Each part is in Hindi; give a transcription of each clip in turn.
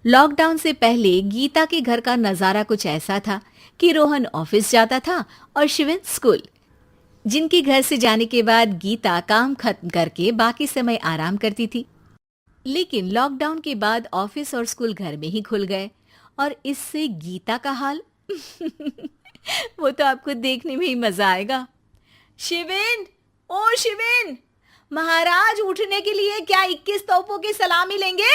लॉकडाउन से पहले गीता के घर का नजारा कुछ ऐसा था कि रोहन ऑफिस जाता था और शिविन स्कूल। जिनके घर से जाने के बाद गीता काम खत्म करके बाकी समय आराम करती थी। लेकिन लॉकडाउन के बाद ऑफिस और स्कूल घर में ही खुल गए और इससे गीता का हाल वो तो आपको देखने में ही मजा आएगा। शिविन, ओ शिविन, महाराज उठने के लिए क्या 21 तोपों की सलामी लेंगे?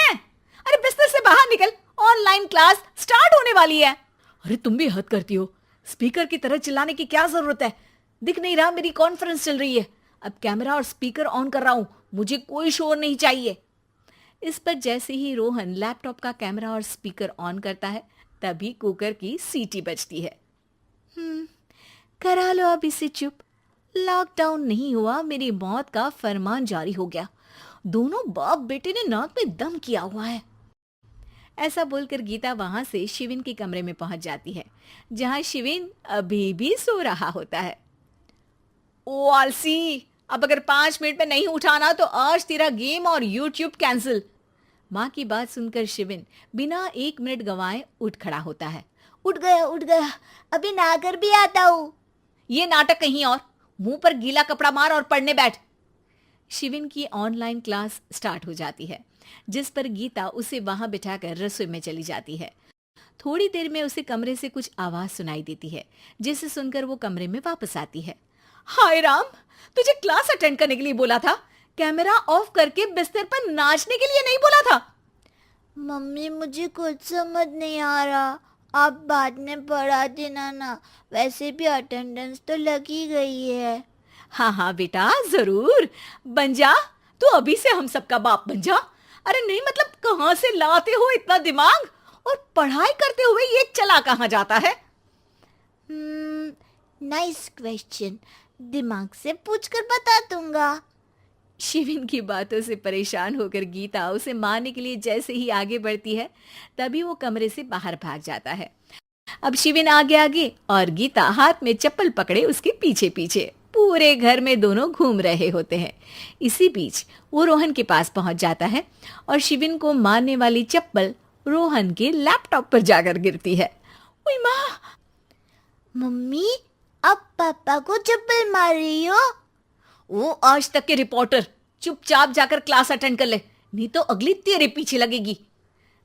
अरे बिस्तर से बाहर निकल, ऑनलाइन क्लास स्टार्ट होने वाली है। अरे तुम भी हद करती हो, स्पीकर की तरह चिल्लाने की क्या जरूरत है? दिख नहीं रहा मेरी कॉन्फ्रेंस चल रही है। अब कैमरा और स्पीकर ऑन कर रहा हूं, मुझे कोई शोर नहीं चाहिए। इस पर जैसे ही रोहन लैपटॉप का कैमरा और स्पीकर ऑन करता है तभी कुकर की सीटी बजती है। करा लो अब इसे चुप। लॉकडाउन नहीं हुआ, मेरी मौत का फरमान जारी हो गया। दोनों बाप बेटे ने नाक में दम किया हुआ है। ऐसा बोलकर गीता वहां से शिविन के कमरे में पहुंच जाती है, जहां शिविन अभी भी सो रहा होता है। ओ आलसी, अब अगर 5 मिनट में नहीं उठाना तो आज तेरा गेम और यूट्यूब कैंसिल। माँ की बात सुनकर शिविन बिना 1 मिनट गंवाए उठ खड़ा होता है। उठ गया, अभी नहाकर भी आता हूँ। ये नाटक कहीं और, मुंह पर गीला कपड़ा मार और पढ़ने बैठ। शिविन की ऑनलाइन क्लास स्टार्ट हो जाती है, जिस पर गीता उसे वहां बिठाकर रसोई में चली जाती है। थोड़ी देर में उसे कमरे से कुछ आवाज सुनाई देती है, जिसे सुनकर वो कमरे में वापस आती है। हाय राम, तुझे क्लास अटेंड करने के लिए बोला था, कैमरा ऑफ करके बिस्तर पर नाचने के लिए नहीं बोला था। मम्मी मुझे कुछ समझ नहीं आ रहा, आप बाद में पढ़ा देना ना। वैसे भी अटेंडेंस तो लगी गई है। हाँ हाँ बेटा, जरूर बन जा। तू अभी से हम सबका बाप बन जा। अरे नहीं मतलब कहाँ से लाते हो इतना दिमाग, और पढ़ाई करते हुए ये चला कहाँ जाता है? नाइस क्वेश्चन, दिमाग से पूछकर बता दूंगा। शिविन की बातों से परेशान होकर गीता उसे मारने के लिए जैसे ही आगे बढ़ती है तभी वो कमरे से बाहर भाग जाता है। अब शिविन आगे आगे और गीता हाथ में चप्पल पकड़े उसके पीछे पीछे पूरे घर में दोनों घूम रहे होते हैं। इसी बीच वो रोहन के पास पहुंच जाता है और शिविन को मारने वाली चप्पल रोहन के लैपटॉप पर जाकर गिरती है। ओए माँ! मम्मी, अब पापा को चप्पल मार रही हो? वो आज तक के रिपोर्टर, चुपचाप जाकर क्लास अटेंड कर ले, नहीं तो अगली तेरे पीछे लगेगी।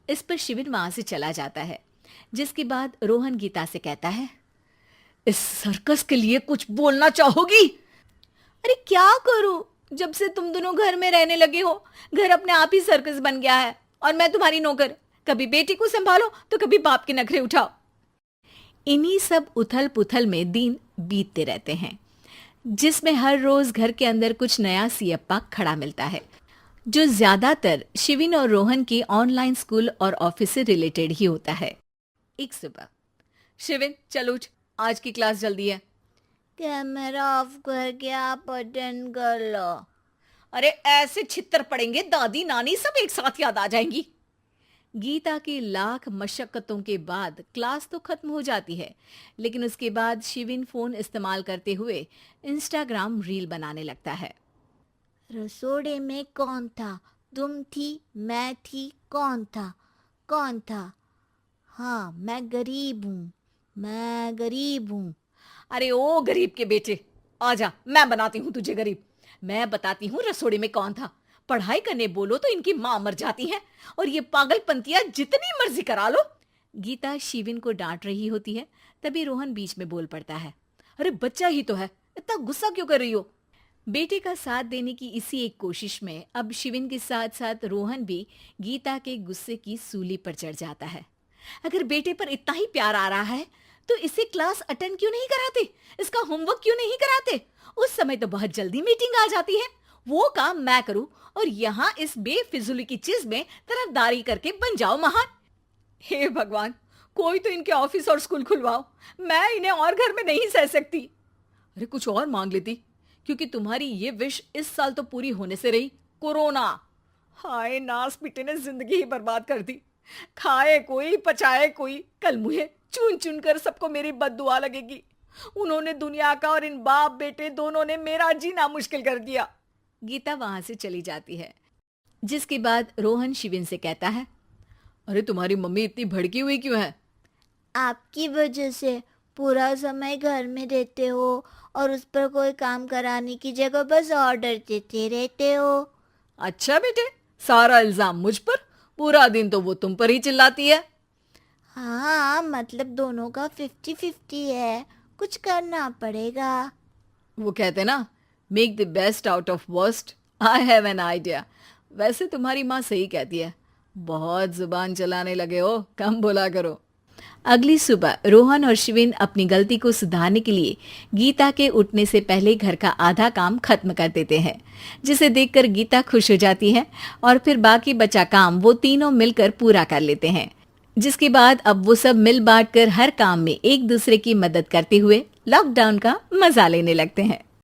इस पर शिविन वहां से चला जाता है, जिसके बाद रोहन गीता से कहता है, इस सर्कस के लिए कुछ बोलना चाहोगी? अरे क्या करूं, जब से तुम दोनों घर में रहने लगे हो, घर अपने आप ही सर्कस बन गया है और मैं तुम्हारी नौकर। कभी बेटी को संभालो तो कभी बाप के नखरे उठाओ। इन्हीं सब उथल पुथल में दिन बीतते रहते हैं, जिसमें हर रोज घर के अंदर कुछ नया सियप्पा खड़ा मिलता है, जो ज्यादातर शिविन और रोहन की ऑनलाइन स्कूल और ऑफिस से रिलेटेड ही होता है। एक सुबह, शिविन चल उठ, आज की क्लास जल्दी है। कैमरा ऑफ करके आप अटेंड कर लो। अरे ऐसे छित्तर पड़ेंगे, दादी नानी सब एक साथ याद आ जाएंगी। गीता की लाख मशक्कतों के बाद क्लास तो खत्म हो जाती है, लेकिन उसके बाद शिविन फोन इस्तेमाल करते हुए इंस्टाग्राम रील बनाने लगता है। रसोड़े में कौन था? तुम थी, मैं थी, कौन था? कौन था? हाँ, मैं गरीब हूँ। अरे ओ गरीब के बेटे, आजा, मैं बनाती हूँ तुझे गरीब। मैं बताती हूँ रसोड़े में कौन था। पढ़ाई करने बोलो तो इनकी माँ मर जाती है, और ये पागलपंतियां जितनी मर्जी करा लो। गीता शिविन को डांट रही होती है, तभी रोहन बीच में बोल पड़ता है। अरे बच्चा ही तो है, इतना गुस्सा क्यों कर रही हो? बेटे का साथ देने की इसी एक कोशिश में अब शिविन के साथ साथ रोहन भी गीता के गुस्से की सूली पर चढ़ जाता है। अगर बेटे पर इतना ही प्यार आ रहा है तो इसे क्लास अटेंड क्यों नहीं कराते, इसका होमवर्क क्यों नहीं कराते? उस समय तो बहुत जल्दी मीटिंग आ जाती है, वो काम मैं करूं और यहाँ इस बेफिजुली की चीज में तरफदारी करके बन जाओ महान। हे भगवान, कोई तो इनके ऑफिस और स्कूल खुलवाओ, मैं इन्हें और घर में नहीं सह सकती। अरे कुछ और मांग लेती, क्योंकि तुम्हारी ये विश इस साल तो पूरी होने से रही, कोरोना। हाय नास बेटे ने जिंदगी ही बर्बाद कर दी। खाए कोई पचाए कोई, कल मुझे चुन चुन कर सबको मेरी बद्दुआ लगेगी। उन्होंने दुनिया का और इन बाप बेटे दोनों ने मेरा जीना मुश्किल कर दिया। गीता वहां से चली जाती है, जिसके बाद रोहन शिविन से कहता है, अरे तुम्हारी मम्मी इतनी भड़की हुई क्यों है? आपकी वजह से पूरा समय घर में रहते हो और उस पर कोई काम कराने की जगह बस ऑर्डर देते रहते हो। अच्छा बेटे, सारा इल्जाम मुझ पर? पूरा दिन तो वो तुम पर ही चिल्लाती है। हाँ, मतलब दोनों का 50-50 है, कुछ करना पड़ेगा। वो कहते ना, make the best out of worst. I have an idea. वैसे तुम्हारी माँ सही कहती है, बहुत जुबान चलाने लगे हो, कम बोला करो। अगली सुबह रोहन और शिविन अपनी गलती को सुधारने के लिए गीता के उठने से पहले घर का आधा काम खत्म कर देते हैं, जिसे देखकर गीता खुश हो जाती है और फिर बाकी बचा काम वो तीनों मिलकर पूरा कर लेते हैं। जिसके बाद अब वो सब मिल बांट कर हर काम में एक दूसरे की मदद करते हुए लॉकडाउन का मजा लेने लगते हैं।